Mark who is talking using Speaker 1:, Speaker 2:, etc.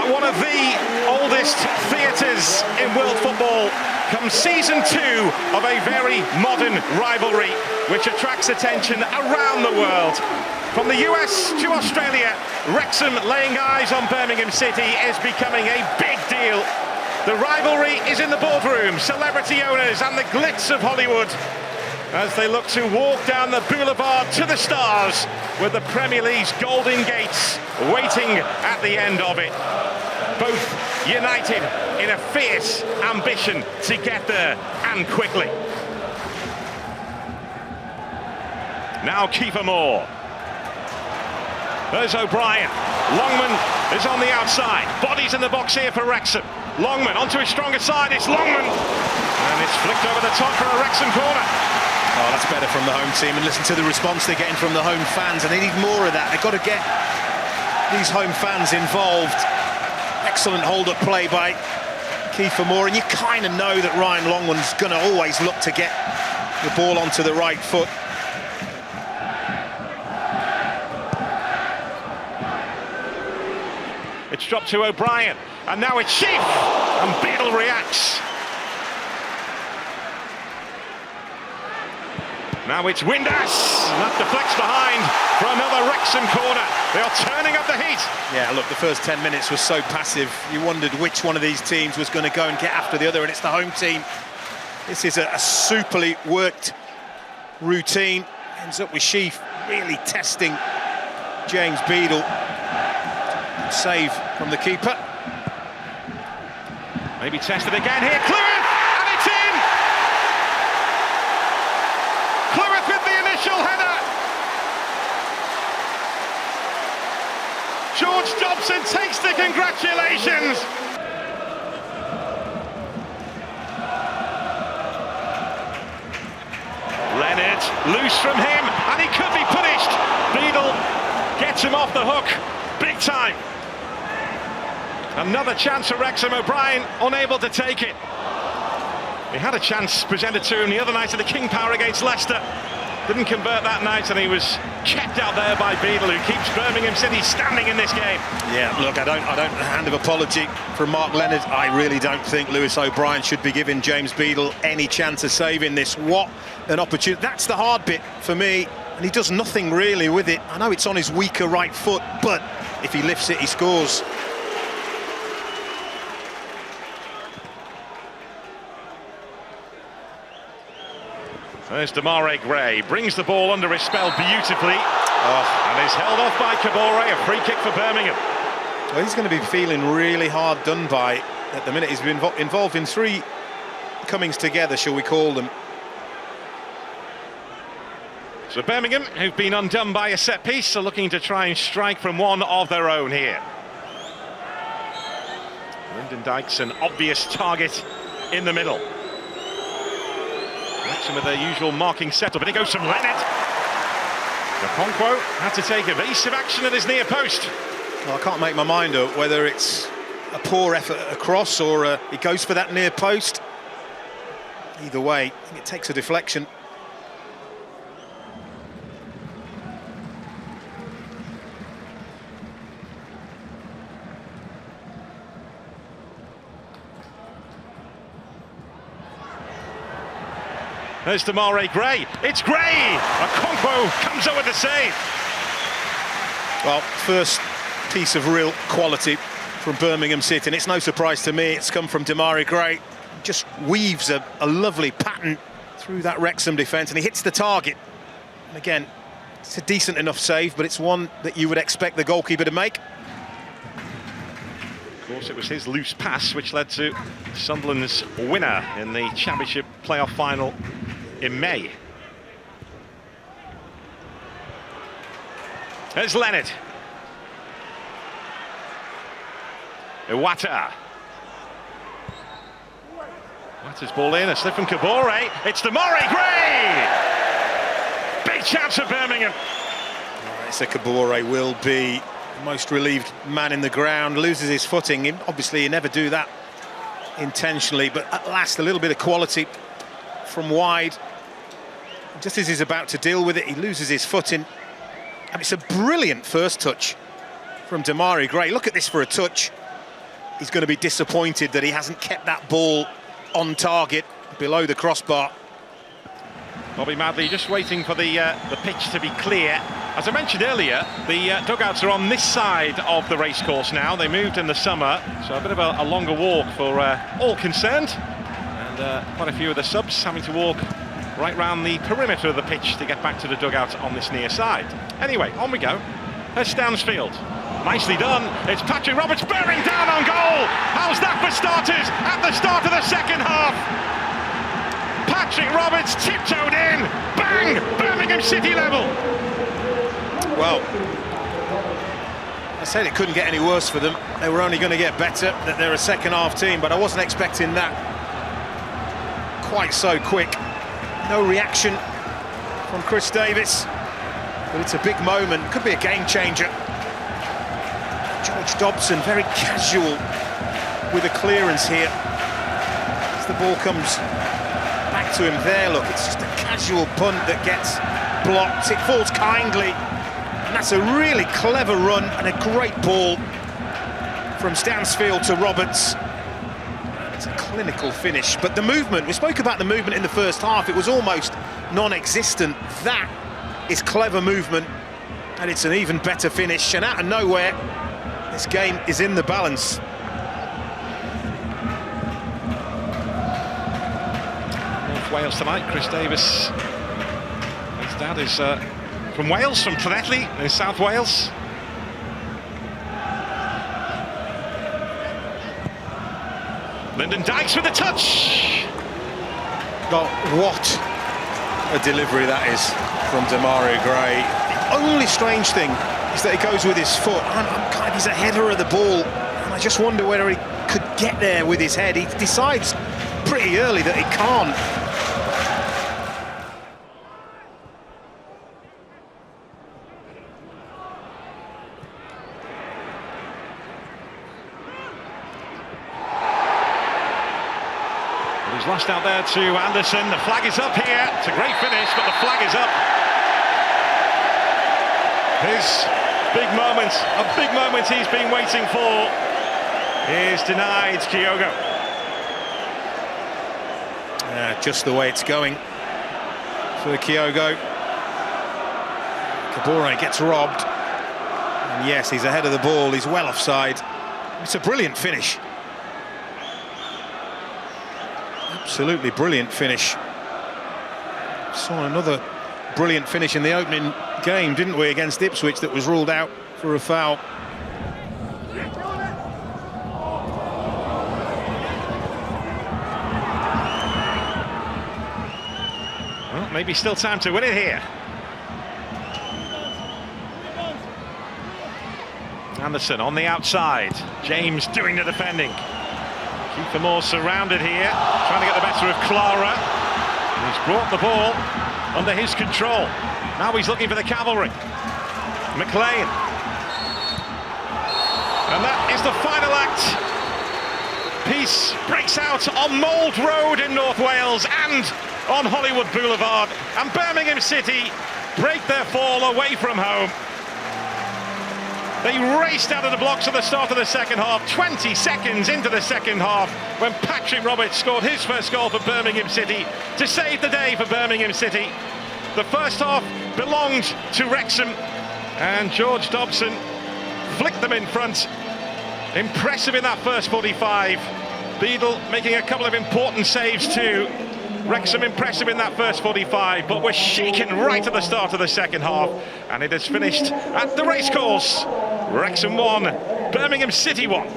Speaker 1: At one of the oldest theatres in world football comes season 2 of a very modern rivalry which attracts attention around the world. From the US to Australia, Wrexham laying eyes on Birmingham City is becoming a big deal. The rivalry is in the boardroom, celebrity owners and the glitz of Hollywood as they look to walk down the boulevard to the stars with the Premier League's golden gates waiting at the end of it. Both united in a fierce ambition to get there, and quickly. Now Kiefer Moore. There's O'Brien. Longman is on the outside. Bodies in the box here for Wrexham. Longman onto his stronger side. It's Longman. And it's flicked over the top for a Wrexham corner.
Speaker 2: Oh, that's better from the home team, and listen to the response they're getting from the home fans, and they need more of that. They've got to get these home fans involved. Excellent hold-up play by Kiefer Moore, and you kind of know that Ryan Longman's going to always look to get the ball onto the right foot.
Speaker 1: It's dropped to O'Brien, and now it's Sheaf, and Beadle reacts. Now it's Windass, and that deflects behind for another Wrexham corner. They are turning up the heat.
Speaker 2: Yeah, look, the first 10 minutes was so passive. You wondered which one of these teams was going to go and get after the other, and it's the home team. This is a superly worked routine. Ends up with Sheaf really testing James Beadle. Save from the keeper.
Speaker 1: Maybe tested again here. Clewitt, and it's in! Clewitt with the initial header. George Dobson takes the congratulations. Leonard loose from him, and he could be punished. Beadle gets him off the hook, big time. Another chance for Wrexham. O'Brien unable to take it. He had a chance presented to him the other night at the King Power against Leicester. Didn't convert that night, and he was checked out there by Beadle, who keeps Birmingham City standing in this game.
Speaker 2: Yeah, look, I don't hand of apology from Mark Leonard. I really don't think Lewis O'Brien should be giving James Beadle any chance of saving this. What an opportunity. That's the hard bit for me, and he does nothing really with it. I know it's on his weaker right foot, but if he lifts it, he scores.
Speaker 1: There's Demarai Gray, brings the ball under his spell beautifully, and is held off by Kabore. A free kick for Birmingham.
Speaker 2: Well, he's going to be feeling really hard done by at the minute. He's been involved in 3 comings together, shall we call them.
Speaker 1: So Birmingham, who've been undone by a set piece, are looking to try and strike from one of their own here. Lyndon Dykes, an obvious target in the middle. Wrexham with their usual marking setup, but it goes from Leonard. Okonkwo had to take evasive action at his near post.
Speaker 2: Well, I can't make my mind up whether it's a poor effort across or he goes for that near post. Either way, I think it takes a deflection.
Speaker 1: There's Demarai Gray. It's Gray! Okonkwo comes up with the save.
Speaker 2: Well, first piece of real quality from Birmingham City, and it's no surprise to me it's come from Demarai Gray. Just weaves a lovely pattern through that Wrexham defence, and he hits the target. And again, it's a decent enough save, but it's one that you would expect the goalkeeper to make.
Speaker 1: Of course, it was his loose pass which led to Sunderland's winner in the Championship playoff final in May. There's Leonard. Iwata. Iwata's ball in, a slip from Kabore. It's Demarai Gray! Big chance for Birmingham.
Speaker 2: So Kabore will be the most relieved man in the ground, loses his footing. Obviously, you never do that intentionally, but at last a little bit of quality from wide. Just as he's about to deal with it, he loses his footing. And it's a brilliant first touch from Demarai Gray. Look at this for a touch. he's going to be disappointed that he hasn't kept that ball on target below the crossbar.
Speaker 1: Bobby Madley just waiting for the pitch to be clear. As I mentioned earlier, the dugouts are on this side of the racecourse now. They moved in the summer, so a bit of a longer walk for all concerned. And quite a few of the subs having to walk right round the perimeter of the pitch to get back to the dugout on this near side. Anyway, on we go. Here's Stansfield. Nicely done. It's Patrick Roberts bearing down on goal. How's that for starters at the start of the second half? Patrick Roberts tiptoed in. Bang! Birmingham City level.
Speaker 2: Well, I said it couldn't get any worse for them. They were only going to get better, that they're a second half team, but I wasn't expecting that quite so quick. No reaction from Chris Davis, but it's a big moment, could be a game changer. George Dobson, very casual with a clearance here. As the ball comes back to him there, look, it's just a casual punt that gets blocked. It falls kindly, and that's a really clever run and a great ball from Stansfield to Roberts. It's a clinical finish, but the movement, we spoke about the movement in the first half, it was almost non-existent. That is clever movement, and it's an even better finish, and out of nowhere, this game is in the balance.
Speaker 1: North Wales tonight, Chris Davis. His dad is from Wales, from Llanelli in South Wales. Lyndon Dykes with the touch.
Speaker 2: Oh, what a delivery that is from Demarai Gray. The only strange thing is that he goes with his foot. He's a header of the ball, and I just wonder whether he could get there with his head. He decides pretty early that he can't.
Speaker 1: He's lost out there to Anderson. The flag is up here. It's a great finish, but the flag is up. His big moment, a big moment he's been waiting for, is denied, Kyogo.
Speaker 2: Just the way it's going for Kyogo. Kabore gets robbed. And yes, he's ahead of the ball. He's well offside. It's a brilliant finish. Absolutely brilliant finish. Saw another brilliant finish in the opening game, didn't we, against Ipswich, that was ruled out for a foul.
Speaker 1: Well, maybe still time to win it here. Anderson on the outside. James doing the defending. Kiefer Moore surrounded here, trying to get the better of Clara. He's brought the ball under his control. Now he's looking for the cavalry. McLean. And that is the final act. Peace breaks out on Mould Road in North Wales and on Hollywood Boulevard. And Birmingham City break their fall away from home. They raced out of the blocks at the start of the second half, 20 seconds into the second half, when Patrick Roberts scored his first goal for Birmingham City to save the day for Birmingham City. The first half belonged to Wrexham, and George Dobson flicked them in front. Impressive in that first 45. Beadle making a couple of important saves too. Wrexham impressive in that first 45, but we're shaken right at the start of the second half, and it has finished at the racecourse. Wrexham 1, Birmingham City 1.